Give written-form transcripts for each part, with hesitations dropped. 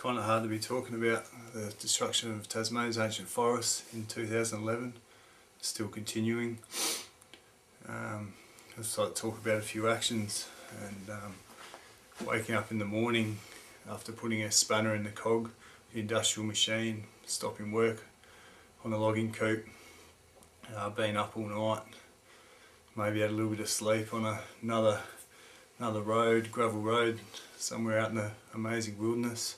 kind of hard to be talking about the destruction of Tasmania's ancient forests in 2011, still continuing. I'd just like to talk about a few actions, and waking up in the morning after putting a spanner in the cog, the industrial machine, stopping work on a logging coop, being up all night, maybe had a little bit of sleep on another road, gravel road, somewhere out in the amazing wilderness,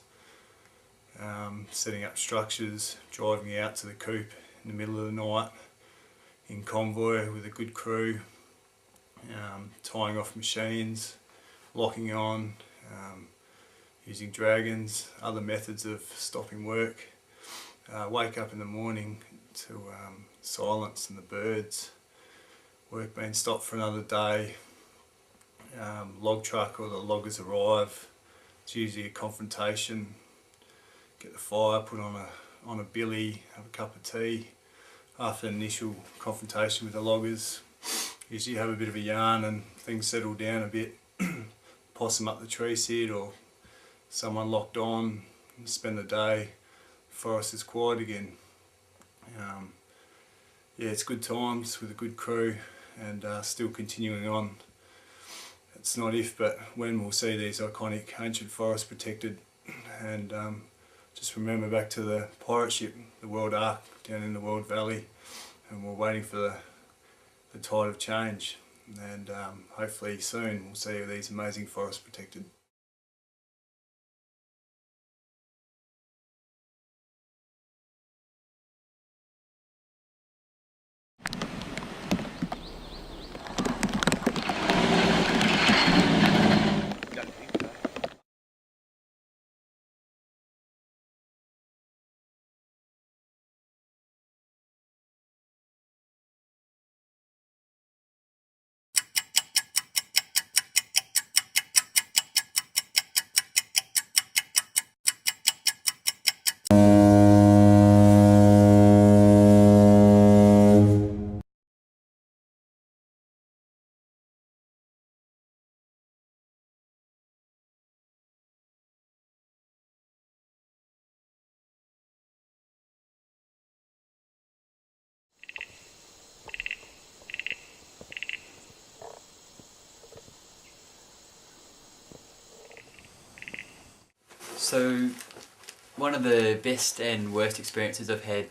setting up structures, driving out to the coop in the middle of the night in convoy with a good crew, tying off machines, locking on, using dragons, other methods of stopping work. Wake up in the morning to silence and the birds, work being stopped for another day, log truck or the loggers arrive. It's usually a confrontation, get the fire put on a billy, have a cup of tea. After an initial confrontation with the loggers, usually have a bit of a yarn and things settle down a bit. Possum up the tree sit or someone locked on, spend the day, forest is quiet again. Yeah, it's good times with a good crew, and still continuing on. It's not if but when we'll see these iconic ancient forests protected, and just remember back to the pirate ship, the World Ark down in the World Valley, and we're waiting for the tide of change, and hopefully soon we'll see these amazing forests protected. So, one of the best and worst experiences I've had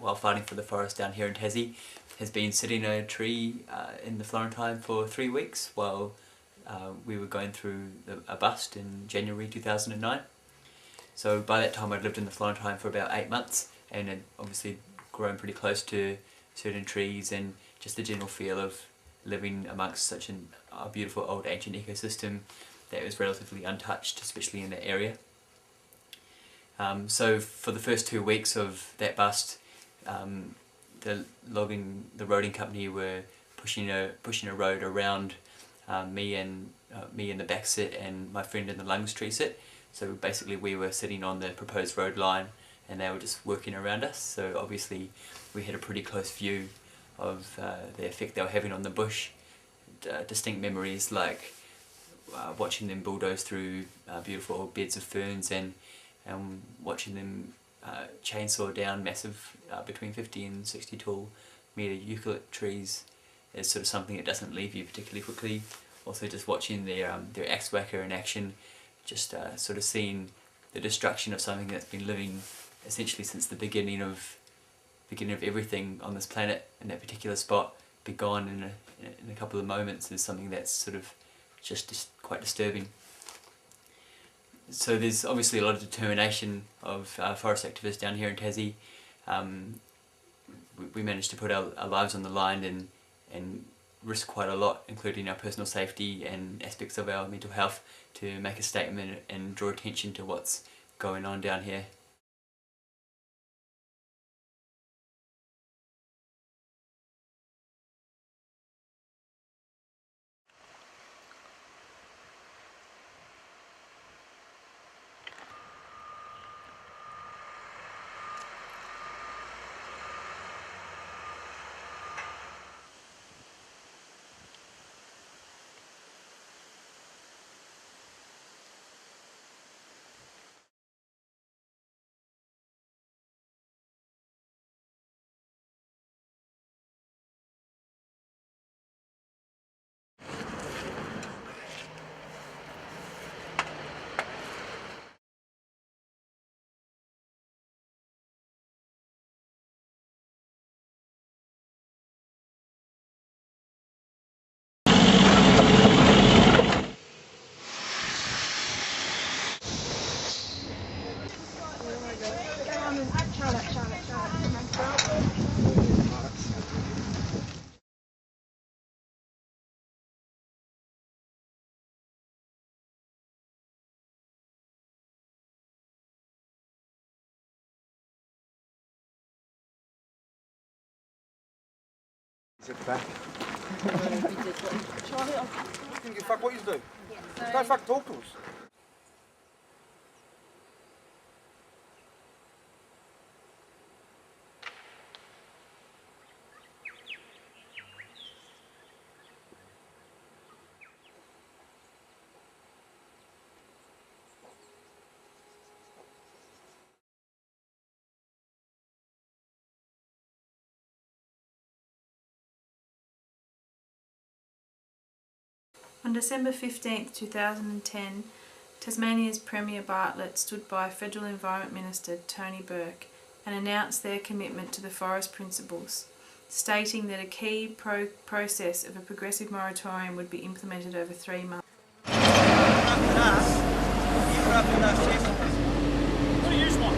while fighting for the forest down here in Tassie has been sitting in a tree in the Florentine for 3 weeks while we were going through a bust in January 2009. So by that time I'd lived in the Florentine for about 8 months and had obviously grown pretty close to certain trees, and just the general feel of living amongst such a beautiful old ancient ecosystem that was relatively untouched, especially in that area. So for the first 2 weeks of that bust, the roading company were pushing a road around me and the back sit and my friend in the lungs tree sit. So basically we were sitting on the proposed road line and they were just working around us. So obviously we had a pretty close view of the effect they were having on the bush. Distinct memories like watching them bulldoze through beautiful old beds of ferns, and watching them chainsaw down massive between 50 and 60 tall metre eucalypt trees is sort of something that doesn't leave you particularly quickly. Also just watching their axe whacker in action, just sort of seeing the destruction of something that's been living essentially since the beginning of everything on this planet in that particular spot be gone in a couple of moments is something that's sort of just quite disturbing. So there's obviously a lot of determination of forest activists down here in Tassie. We managed to put our lives on the line and risk quite a lot, including our personal safety and aspects of our mental health, to make a statement and draw attention to what's going on down here. Is it back? Charlie, I didn't give a fuck what you do. Yeah, don't fuck talk to us. On December 15, 2010, Tasmania's Premier Bartlett stood by Federal Environment Minister Tony Burke and announced their commitment to the forest principles, stating that a key process of a progressive moratorium would be implemented over 3 months. What do you want?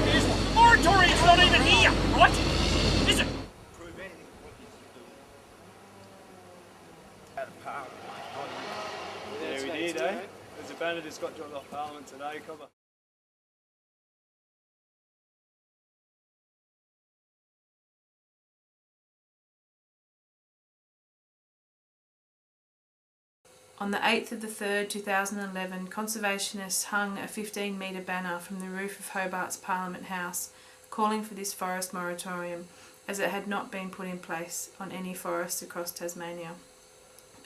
The moratorium's not even here, right? Is it? Yeah, we did, eh? There's a banner that's got dropped off Parliament today, cover. On the 8th of the 3rd, 2011, conservationists hung a 15-metre banner from the roof of Hobart's Parliament House calling for this forest moratorium, as it had not been put in place on any forests across Tasmania.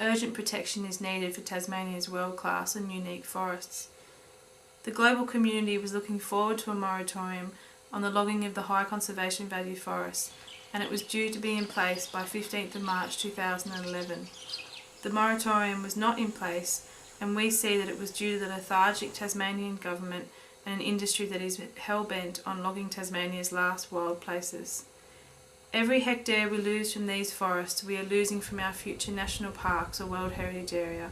Urgent protection is needed for Tasmania's world-class and unique forests. The global community was looking forward to a moratorium on the logging of the high conservation value forests, and it was due to be in place by 15th of March 2011. The moratorium was not in place, and we see that it was due to the lethargic Tasmanian government and an industry that is hell-bent on logging Tasmania's last wild places. Every hectare we lose from these forests, we are losing from our future national parks or World Heritage Area.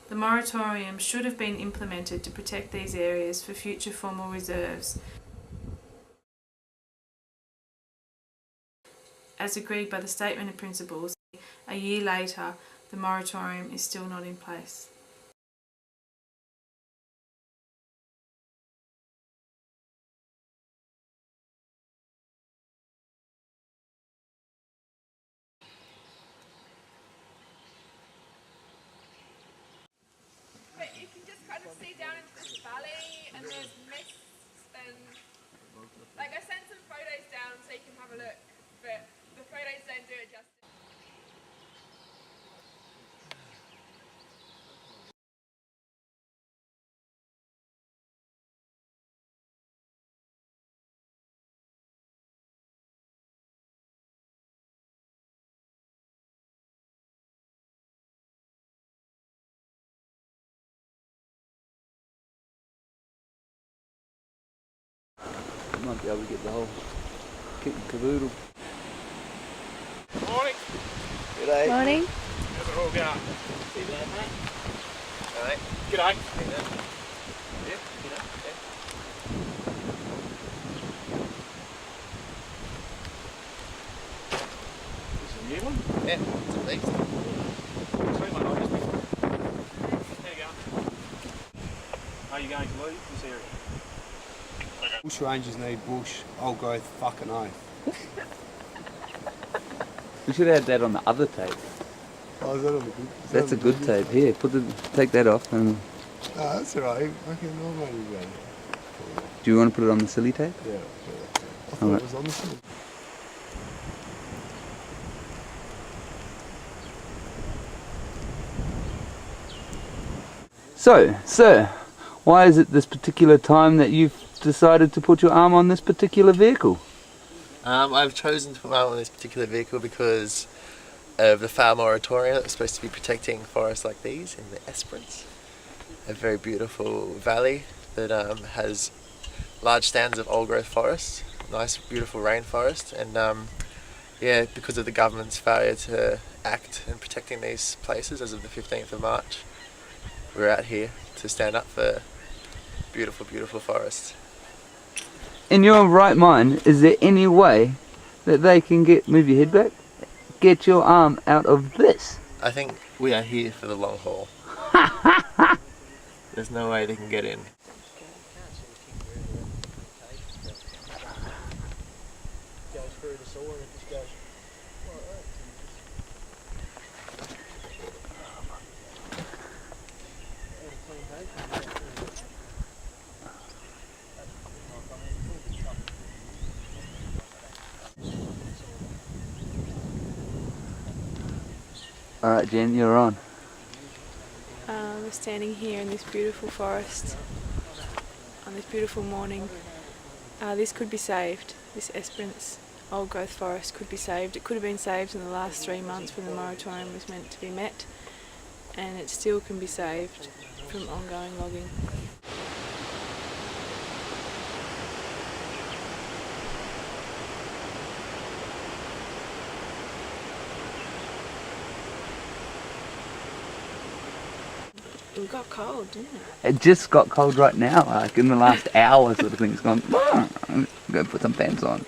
The moratorium should have been implemented to protect these areas for future formal reserves, as agreed by the Statement of Principles. A year later, the moratorium is still not in place. But you can just kind of see down into this valley and there's mist and like I sent some photos down so you can have a look, but the photos don't do it justice. Might be able to get the whole kit and caboodle. Morning. G'day. Morning. How's it all going? See you there, mate. Alright. G'day. Yeah, g'day. This is a new one? Yeah, it's a beast. Sweet one, I just How you going? Are you going to leave this area? Bush rangers need bush, old growth, fucking oath. We should have had that on the other tape. Oh, is that on the good? That's a good tape. Here, take that off. And No, that's alright. Fucking normal, man. do you want to put it on the silly tape? Yeah. I thought Alright. it was on the side. So, sir, why is it this particular time that you've decided to put your arm on this particular vehicle? I've chosen to put my arm on this particular vehicle because of the fire moratorium that was supposed to be protecting forests like these in the Esperance. A very beautiful valley that has large stands of old growth forest, nice beautiful rainforest, and yeah, because of the government's failure to act in protecting these places as of the 15th of March, we're out here to stand up for beautiful, beautiful forests. in your right mind, is there any way that they can move your head back, get your arm out of this? I think we are here for the long haul. There's no way they can get in. Alright Jen, you're on. We're standing here in this beautiful forest on this beautiful morning. This could be saved. This Esperance old growth forest could be saved. It could have been saved in the last 3 months when the moratorium was meant to be met, and it still can be saved from ongoing logging. It got cold, didn't it? It just got cold right now, like in the last hour sort of thing. It's gone, I'm going to put some pants on.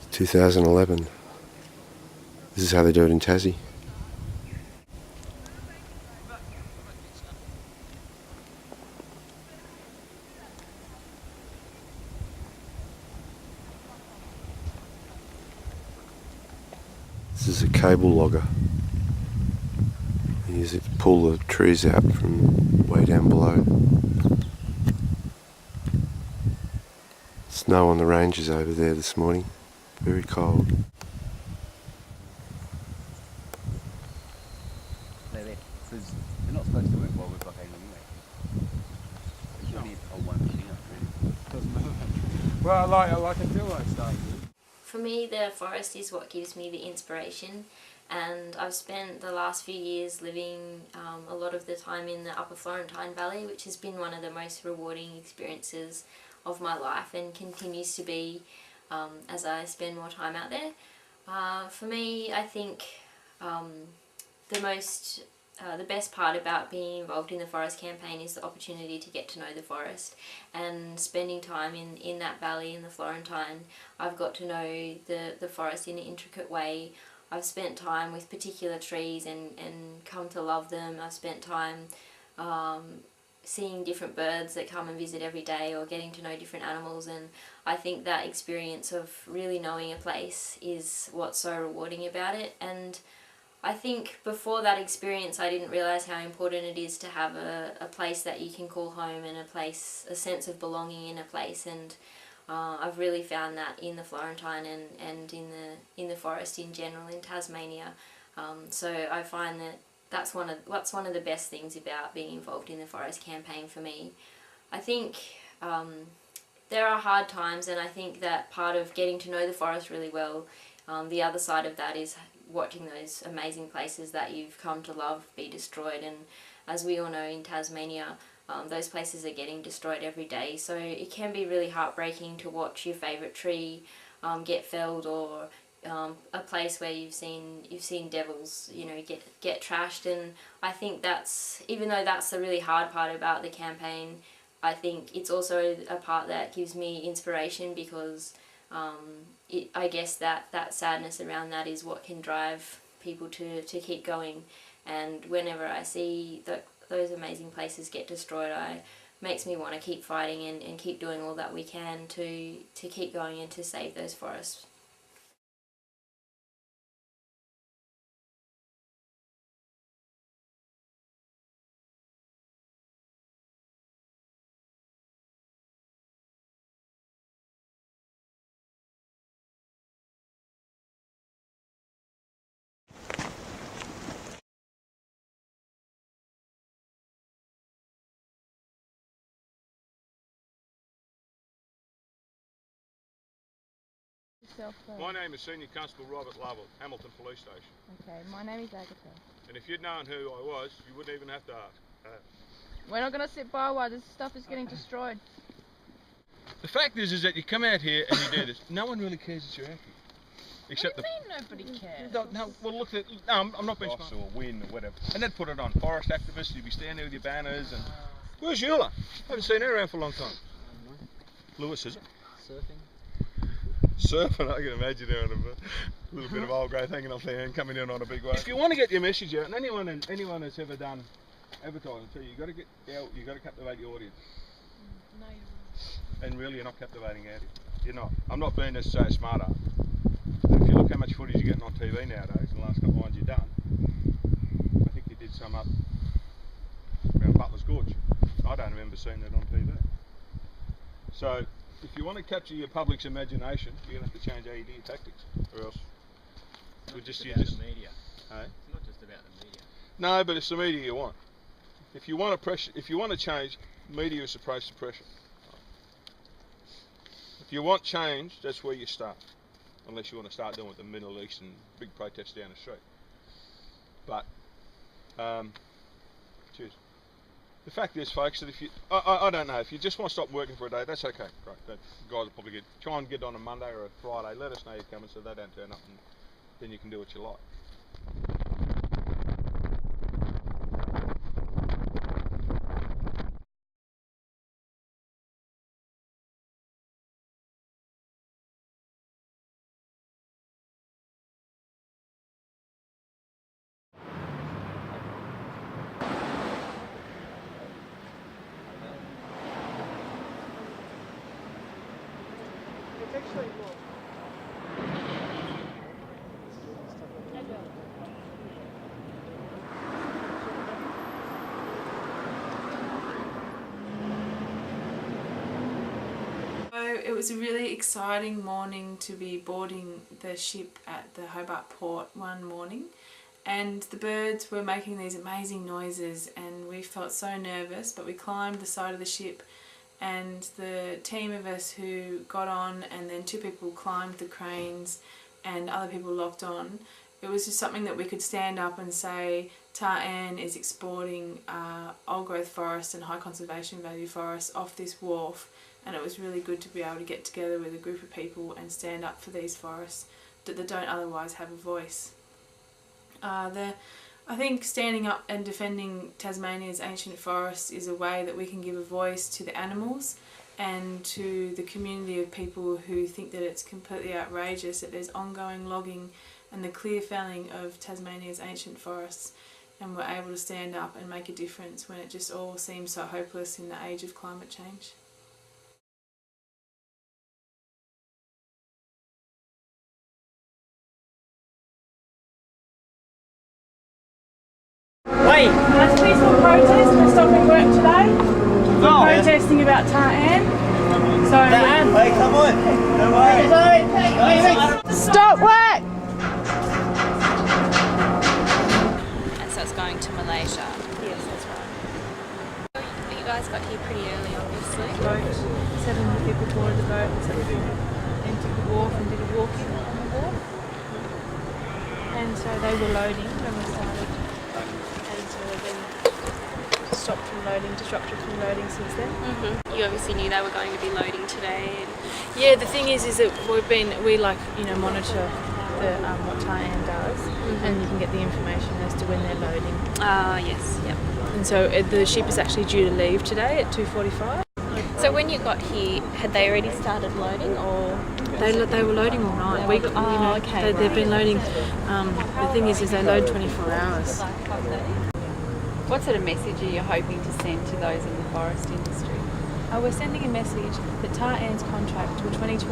It's 2011. This is how they do it in Tassie. This is a cable logger. They use it to pull the trees out from way down below. Snow on the ranges over there this morning. Very cold. They're not supposed to work while we're blockading anyway. It's only hold one thing up, really. Doesn't matter. Well, I like a duo start. For me, the forest is what gives me the inspiration, and I've spent the last few years living a lot of the time in the Upper Florentine Valley, which has been one of the most rewarding experiences of my life and continues to be as I spend more time out there. For me, I think the best part about being involved in the forest campaign is the opportunity to get to know the forest, and spending time in that valley in the Florentine. I've got to know the forest in an intricate way. I've spent time with particular trees and come to love them. I've spent time seeing different birds that come and visit every day, or getting to know different animals, and I think that experience of really knowing a place is what's so rewarding about it. And I think before that experience I didn't realise how important it is to have a place that you can call home, and a sense of belonging in a place, and I've really found that in the Florentine and in the forest in general in Tasmania. So I find that that's one of the best things about being involved in the forest campaign for me. I think there are hard times, and I think that part of getting to know the forest really well, the other side of that is watching those amazing places that you've come to love be destroyed. And as we all know, in Tasmania, those places are getting destroyed every day, so it can be really heartbreaking to watch your favourite tree get felled, or a place where you've seen devils, get trashed. And I think that's, even though that's the really hard part about the campaign, I think it's also a part that gives me inspiration, because I guess that sadness around that is what can drive people to keep going. And whenever I see those amazing places get destroyed, it makes me want to keep fighting and keep doing all that we can to keep going and to save those forests. yourself, please? My name is Senior Constable Robert Lovell, Hamilton Police Station. Okay, my name is Agatha. And if you'd known who I was, you wouldn't even have to ask. We're not going to sit by while this stuff is getting destroyed. The fact is that you come out here and you do this. No one really cares that you're out here. Except what do you mean nobody cares? No, well look at... No, I'm not being smart. Or wind or whatever. And they'd put it on. Forest activists, you'd be standing there with your banners and... Where's Eula? I haven't seen her around for a long time. Lewis, is it? Surfing, I can imagine her on a little bit of old growth hanging off there and coming in on a big wave. If you want to get your message out, and anyone that's ever done advertising, too, you got to captivate the audience. No, you're wrong. And really, you're not captivating out here. You're not. I'm not being necessarily smarter. But if you look how much footage you're getting on TV nowadays, in the last couple of ones you've done, I think you did some up around Butler's Gorge. I don't remember seeing that on TV. So, if you want to capture your public's imagination, you're going to have to change how you do your tactics, or else the media. Hey? It's not just about the media. No, but it's the media you want. If you want to change, media is supposed to pressure. If you want change, that's where you start. Unless you want to start doing with the Middle East and big protests down the street. But, cheers. The fact is, folks, that if you, I don't know, if you just want to stop working for a day, that's okay. Right, that guys will probably try and get on a Monday or a Friday. Let us know you're coming so they don't turn up, and then you can do what you like. It was a really exciting morning to be boarding the ship at the Hobart port one morning, and the birds were making these amazing noises and we felt so nervous, but we climbed the side of the ship and the team of us who got on, and then 2 people climbed the cranes and other people locked on. It was just something that we could stand up and say Tartan is exporting old growth forest and high conservation value forests off this wharf, and it was really good to be able to get together with a group of people and stand up for these forests that don't otherwise have a voice. I think standing up and defending Tasmania's ancient forests is a way that we can give a voice to the animals and to the community of people who think that it's completely outrageous that there's ongoing logging and the clear felling of Tasmania's ancient forests, and we're able to stand up and make a difference when it just all seems so hopeless in the age of climate change. Wait! That's a peaceful protest. We're stopping work today. We're protesting about Tartan. So, hey, come on! No way! Stop work! And so it's going to Malaysia. Yes, that's right. You guys got here pretty early, obviously. Boat. 7 people boarded the boat and entered the wharf and did a walk-in on the wharf. And so they were loading when we started. And so they've been stopped from loading, disrupted from loading since then. Mm-hmm. You obviously knew they were going to be loading today. Yeah, the thing is that we monitor what Tartan does, and you can get the information as to when they're loading. Yes, yep. And so the ship is actually due to leave today at 2:45. So when you got here, had they already started loading, or they were loading all night? Okay. They've been loading. The thing is they load 24 hours. What sort of message are you hoping to send to those in the forest industry? We're sending a message that Tartan's contract till 2027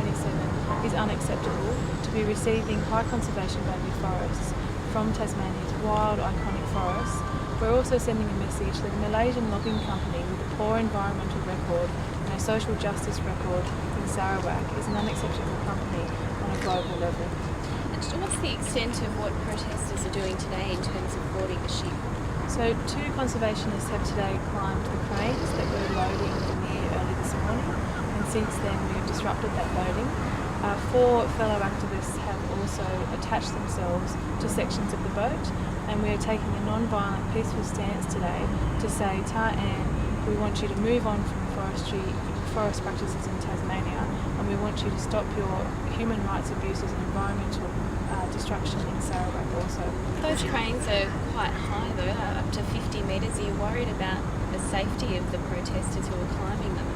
is unacceptable to be receiving high conservation value forests from Tasmania's wild iconic forests. We're also sending a message that a Malaysian logging company with a poor environmental record and a social justice record in Sarawak is an unacceptable company on a global level. And what's the extent of what protesters are doing today in terms of boarding the ship? So 2 conservationists have today climbed the cranes that were loading the early this morning, and since then we've disrupted that loading. 4 fellow activists have also attached themselves to sections of the boat, and we are taking a non-violent, peaceful stance today to say, Ta'an, we want you to move on from forest practices in Tasmania, and we want you to stop your human rights abuses and environmental destruction in Sarawak also. Those cranes are quite high though, up to 50 metres. Are you worried about the safety of the protesters who are climbing them?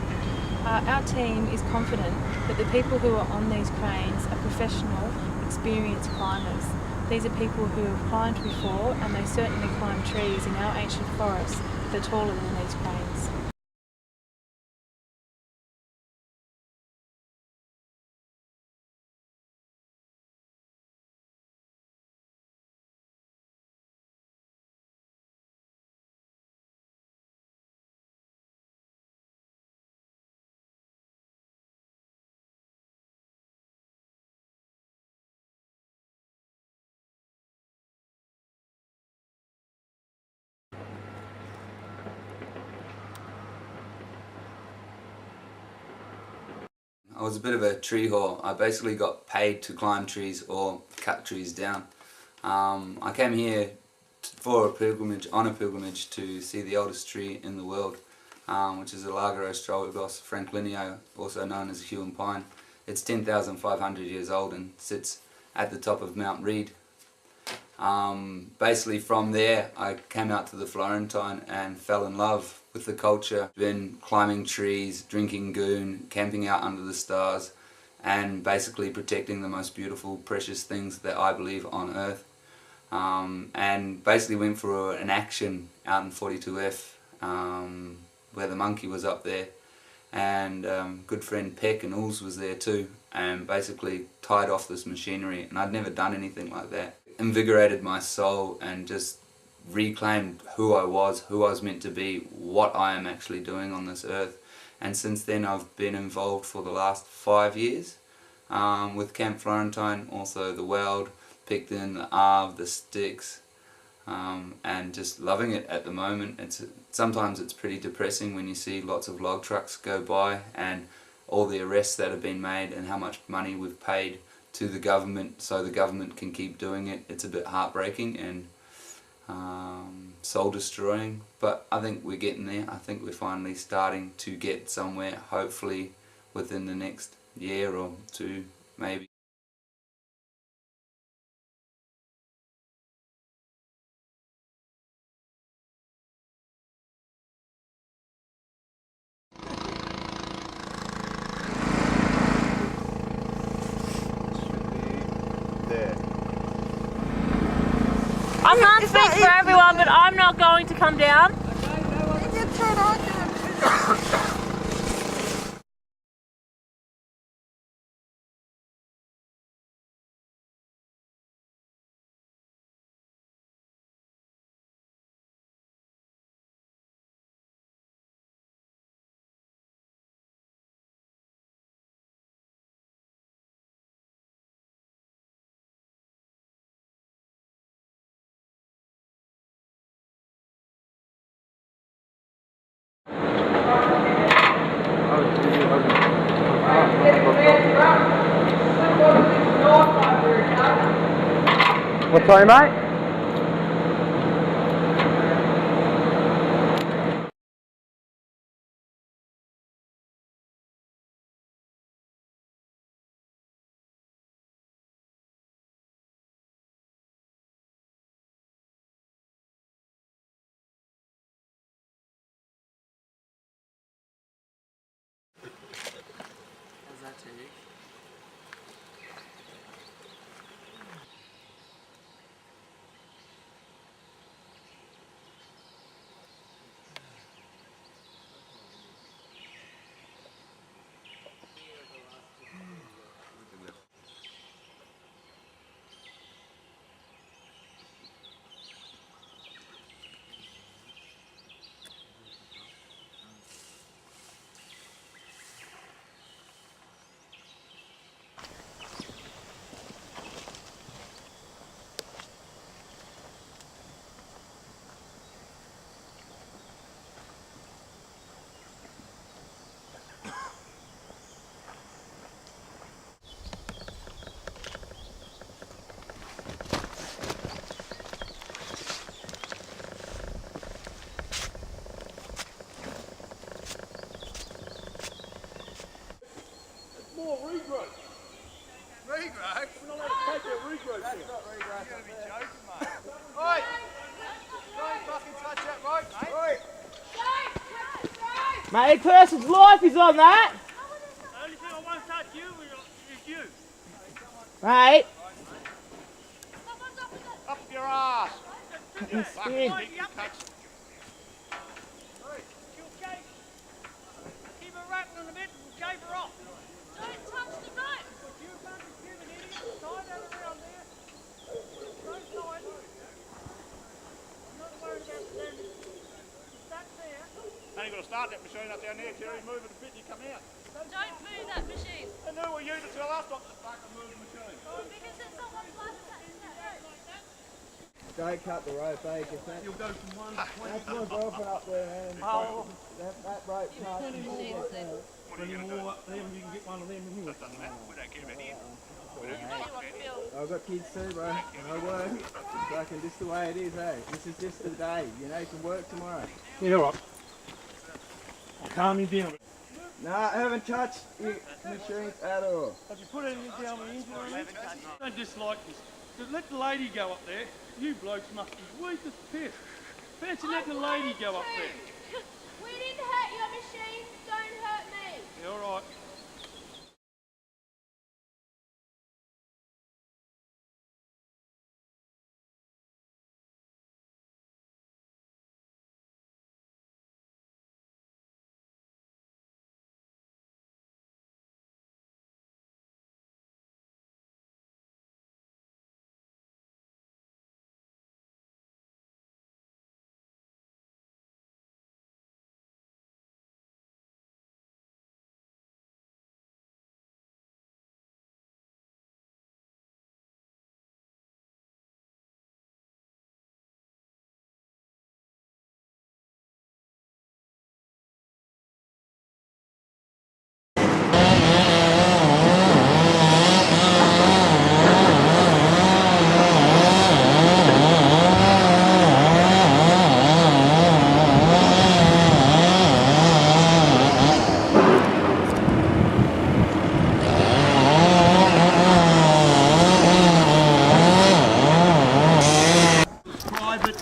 Our team is confident that the people who are on these cranes are professional, experienced climbers. These are people who have climbed before, and they certainly climb trees in our ancient forests that are taller than these cranes. I was a bit of a tree whore. I basically got paid to climb trees or cut trees down. I came here on a pilgrimage to see the oldest tree in the world, which is the Largo Australopithecus franklinii, also known as Huon pine. It's 10,500 years old and sits at the top of Mount Reed. Basically from there I came out to the Florentine and fell in love with the culture. Been climbing trees, drinking goon, camping out under the stars, and basically protecting the most beautiful, precious things that I believe on earth. And basically went for an action out in 42F where the monkey was up there, and good friend Peck and Ools was there too, and basically tied off this machinery, and I'd never done anything like that. Invigorated my soul and just reclaimed who I was meant to be, what I am actually doing on this earth. And since then I've been involved for the last 5 years with Camp Florentine, also the Weld, Picton, the Arve, the Sticks, and just loving it at the moment. Sometimes it's pretty depressing when you see lots of log trucks go by and all the arrests that have been made and how much money we've paid to the government so the government can keep doing it. It's a bit heartbreaking and soul destroying, but I think we're getting there. I think we're finally starting to get somewhere, hopefully within the next year or two maybe. I can't speak for everyone, but I'm not going to come down. What's on, mate? more regrowth. Regrowth? We're not allowed to take that regrowth. That's not regrowth. You're going to be joking, mate. Oi! Don't fucking touch that rope, mate. Oi! Mate, a person's life is on that. The only thing I won't touch you is you. Mate. Up your ass. Spin. Keep her rattling a bit and we'll shave her off. Don't touch the rope. You can't be human idiot. Tie that around there. Don't tie it. I'm not worried about the damage. That's there. And you've got to start that machine up down there, Terry. Move it a bit and you come out. Don't move that machine. And who are you to tell us not to fucking move the machine? Because it's someone's life that rope. Don't cut the rope, eh? You'll go from 1 to 20. That's my girlfriend up there, man. Oh. That rope cut. 20 more up there and you can get one of them in here. I've got kids too, bro. I work. Fucking just the way it is, eh? This is just the day. You know, you can work tomorrow. Yeah, right. Calm me down. No, I haven't touched the machines at all. Have you put anything down with injury or anything? I don't dislike this. Just let the lady go up there. You blokes must be weak as piss. Fancy letting the lady go up there. We didn't hurt your machines, don't hurt me. Yeah, all right.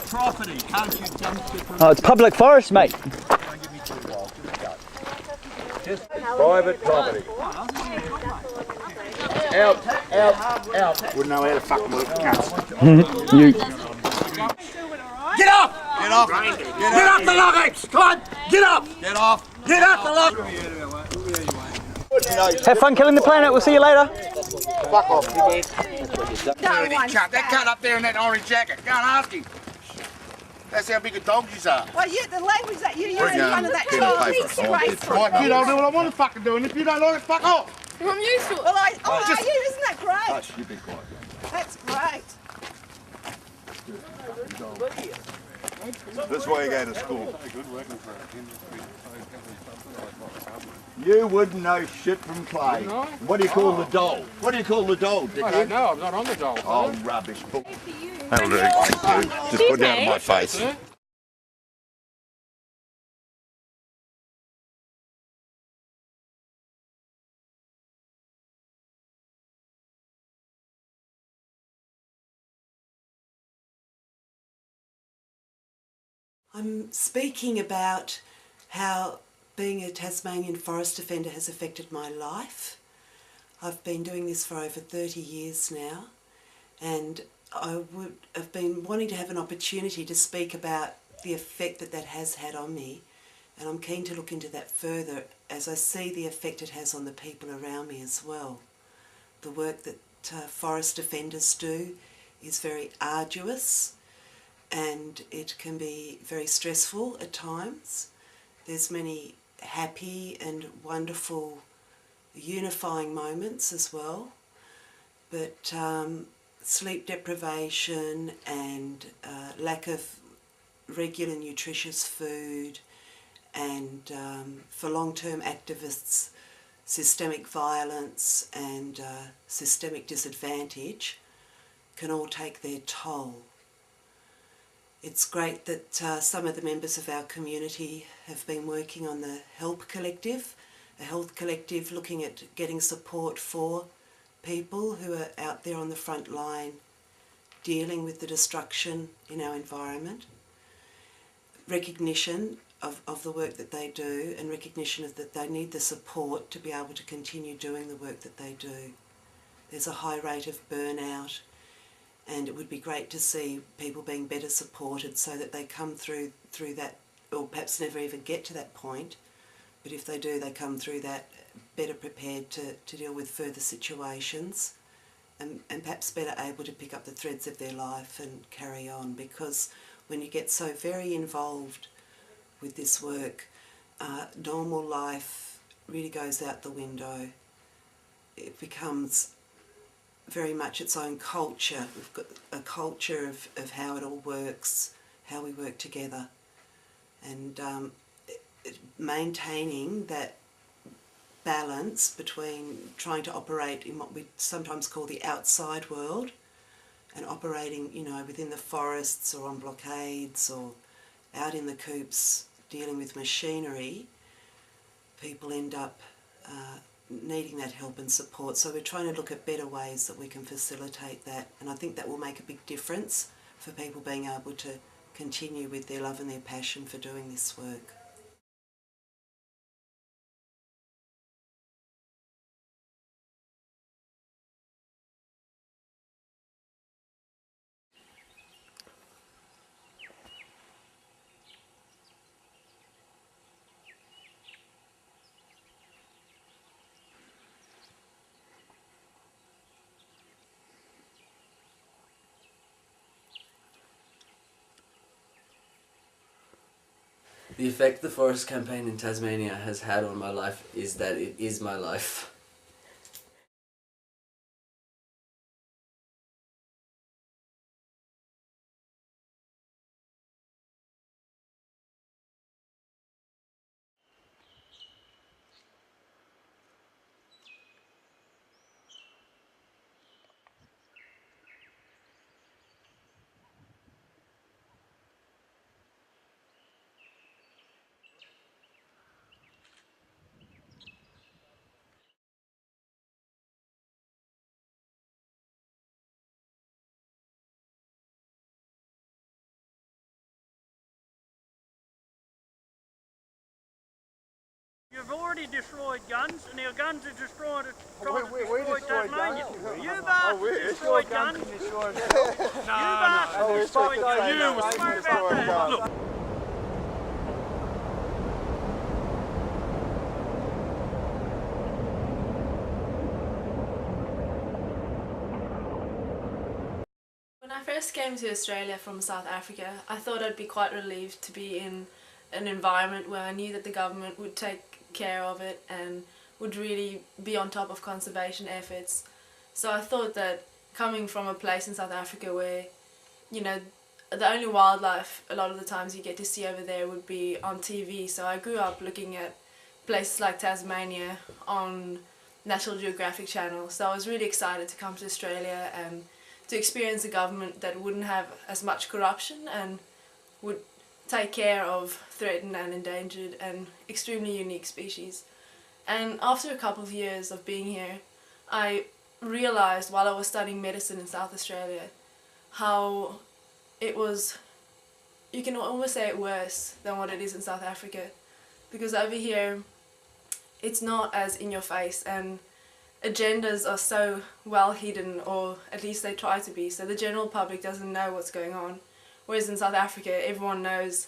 Property, can't you jump to... Oh, it's public forest, mate. Just private property. Out. Wouldn't know how to fucking work cats. You. Get up! Get off! Get off the log apes! Come on! Get up! Get off! Get off the log! Have fun killing the planet. We'll see you later. Fuck off, you that cut up there in that orange jacket. Go and ask him. That's how big a dog you are. Well, the language that you use in front of that child is disgraceful. Right, kid, I'll do what I want to fucking do, and if you don't like it, fuck off. I'm used to it. Well, are you? Isn't that great? Hush, you be quiet. That's great. That's why you go to school. You wouldn't know shit from clay. What do you call the doll? What do you call the doll, dickhead? I don't know, I'm not on the doll. Oh, rubbish. That'll do. Thank you. Just put it out of my face. I'm speaking about how being a Tasmanian forest defender has affected my life. I've been doing this for over 30 years now, and I would have been wanting to have an opportunity to speak about the effect that that has had on me, and I'm keen to look into that further as I see the effect it has on the people around me as well. The work that forest defenders do is very arduous, and it can be very stressful at times. There's many happy and wonderful unifying moments as well, but sleep deprivation and lack of regular nutritious food, and for long-term activists, systemic violence and systemic disadvantage can all take their toll. It's great that some of the members of our community have been working on the Help Collective a health collective looking at getting support for people who are out there on the front line dealing with the destruction in our environment. Recognition of the work that they do, and recognition of that they need the support to be able to continue doing the work that they do. There's a high rate of burnout, and it would be great to see people being better supported so that they come through that, or perhaps never even get to that point, but if they do, they come through that better prepared to deal with further situations, and perhaps better able to pick up the threads of their life and carry on, because when you get so very involved with this work, normal life really goes out the window. It becomes very much its own culture. We've got a culture of how it all works, how we work together, and maintaining that balance between trying to operate in what we sometimes call the outside world and operating, you know, within the forests or on blockades or out in the coops dealing with machinery. People end up needing that help and support, so we're trying to look at better ways that we can facilitate that, and I think that will make a big difference for people being able to continue with their love and their passion for doing this work. The effect the forest campaign in Tasmania has had on my life is that it is my life. You've already destroyed guns, and our guns are destroying trying to We destroy destroyed Tasmania. guns. You bastards destroyed guns. You bastards destroyed guns. Don't worry about that. Look. When I first came to Australia from South Africa, I thought I'd be quite relieved to be in an environment where I knew that the government would take care of it and would really be on top of conservation efforts. So I thought that coming from a place in South Africa where, you know, the only wildlife a lot of the times you get to see over there would be on TV. So I grew up looking at places like Tasmania on National Geographic Channel. So I was really excited to come to Australia and to experience a government that wouldn't have as much corruption and would take care of threatened and endangered and extremely unique species. And after a couple of years of being here, I realised while I was studying medicine in South Australia how it was, you can almost say it worse than what it is in South Africa, because over here it's not as in your face and agendas are so well hidden, or at least they try to be, so the general public doesn't know what's going on. Whereas in South Africa, everyone knows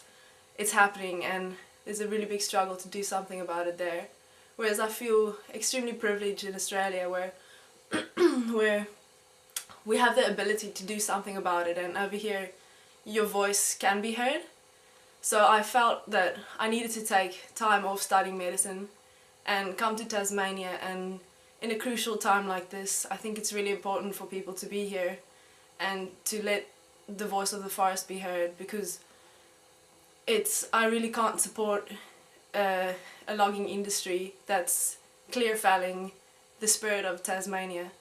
it's happening and there's a really big struggle to do something about it there. Whereas I feel extremely privileged in Australia where where we have the ability to do something about it, and over here your voice can be heard. So I felt that I needed to take time off studying medicine and come to Tasmania, and in a crucial time like this, I think it's really important for people to be here and to let the voice of the forest be heard, because I really can't support a logging industry that's clear felling the spirit of Tasmania.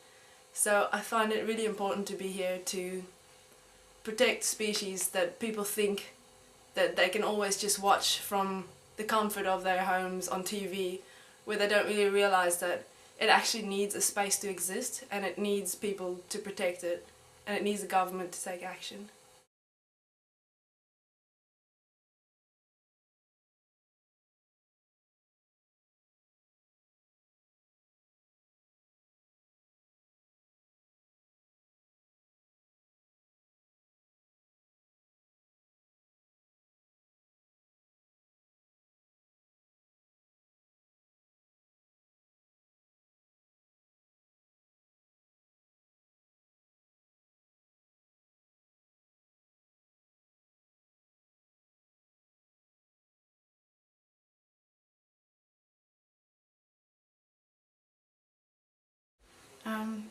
So I find it really important to be here to protect species that people think that they can always just watch from the comfort of their homes on TV, where they don't really realise that it actually needs a space to exist, and it needs people to protect it, and it needs the government to take action.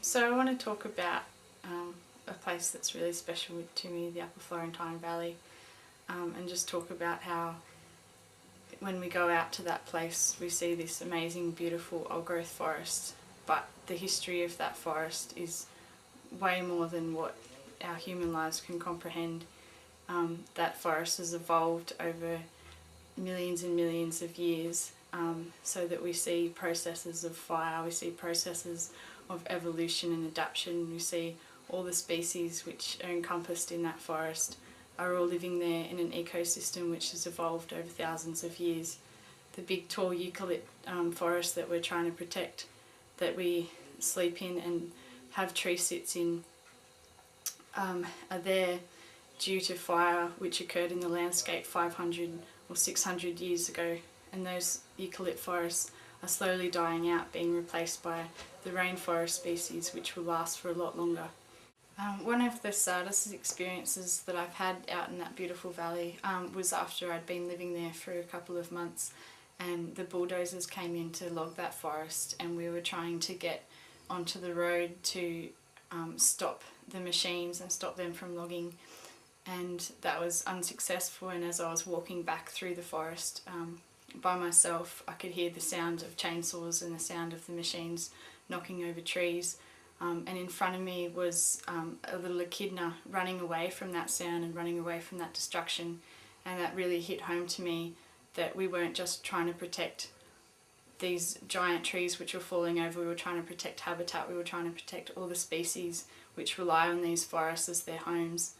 So I want to talk about a place that's really special to me, the Upper Florentine Valley, and just talk about how when we go out to that place we see this amazing, beautiful old-growth forest, but the history of that forest is way more than what our human lives can comprehend. That forest has evolved over millions and millions of years, so that we see processes of fire, we see processes of evolution and adaptation, we see all the species which are encompassed in that forest are all living there in an ecosystem which has evolved over thousands of years. The big tall eucalypt forest that we're trying to protect, that we sleep in and have tree sits in, are there due to fire which occurred in the landscape 500 or 600 years ago, and those eucalypt forests are slowly dying out, being replaced by the rainforest species which will last for a lot longer. One of the saddest experiences that I've had out in that beautiful valley was after I'd been living there for a couple of months, and the bulldozers came in to log that forest, and we were trying to get onto the road to stop the machines and stop them from logging, and that was unsuccessful. And as I was walking back through the forest by myself, I could hear the sound of chainsaws and the sound of the machines knocking over trees, and in front of me was a little echidna running away from that sound and running away from that destruction, and that really hit home to me that we weren't just trying to protect these giant trees which were falling over, we were trying to protect habitat, we were trying to protect all the species which rely on these forests as their homes.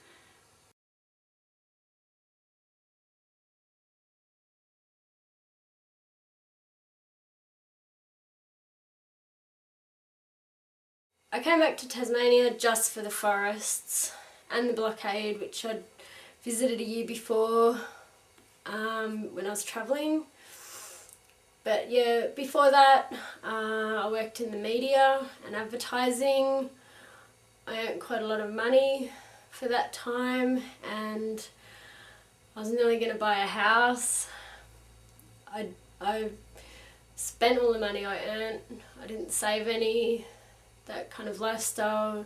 I came back to Tasmania just for the forests and the blockade, which I'd visited a year before when I was travelling. But yeah, before that I worked in the media and advertising. I earned quite a lot of money for that time, and I was nearly going to buy a house. I spent all the money I earned. I didn't save any. That kind of lifestyle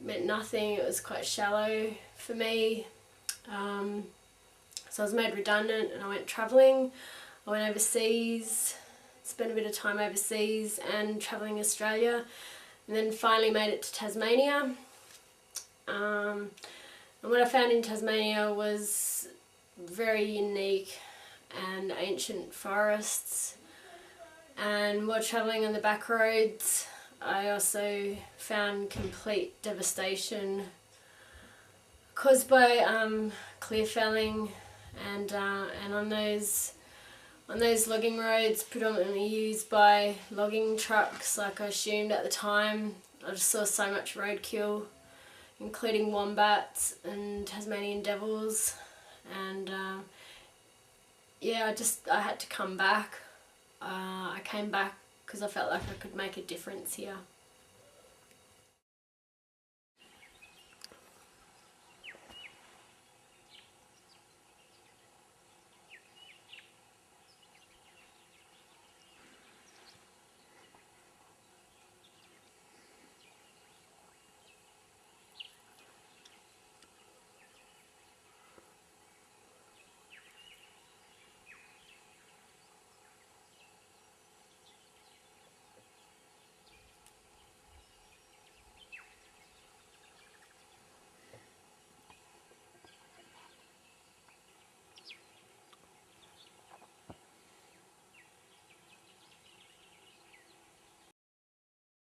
meant nothing. It was quite shallow for me. So I was made redundant and I went travelling. I went overseas, spent a bit of time overseas and travelling Australia, and then finally made it to Tasmania. And what I found in Tasmania was very unique and ancient forests. And while travelling on the back roads, I also found complete devastation caused by clear felling, and on those logging roads predominantly used by logging trucks, like I assumed at the time. I just saw so much roadkill, including wombats and Tasmanian devils, and yeah, I had to come back. I came back because I felt like I could make a difference here.